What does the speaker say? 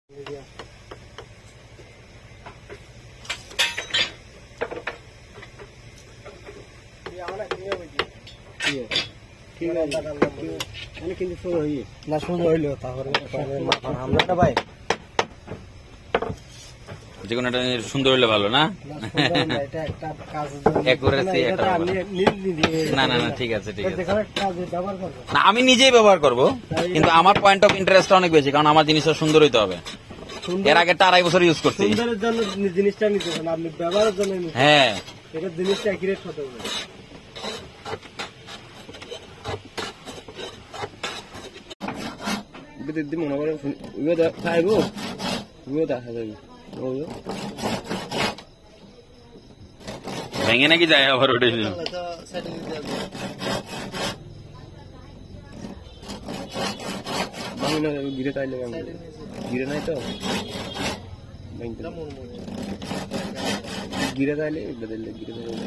কিন্তু সুন্দর হইয়ে না, সুন্দর হইলো তারপরে আমরা ভাই যে কোনো একটা সুন্দর হইলে ভালো না। না না না, ঠিক আছে ঠিক আছে। না, আমি নিজেই ব্যবহার করব, কিন্তু আমার পয়েন্ট অফ ইন্টারেস্ট অনেক বেশি, কারণ আমার জিনিসটা সুন্দর হইতে হবে। এর আগে 2.5 বছর ইউজ করছি। সুন্দরের জন্য জিনিসটা নিতেছেন আপনি, ব্যবহারের জন্য। হ্যাঁ, এটা জিনিসটা অ্যাকুরেট হতে হবে। দিদি মনে করে খাইবো দেখা যাবে, ভেঙে নাকি যায় আবার ওটা। গিরে চাইলে গিরে নাই তো, গিরে চাইলে গিরে চাইলে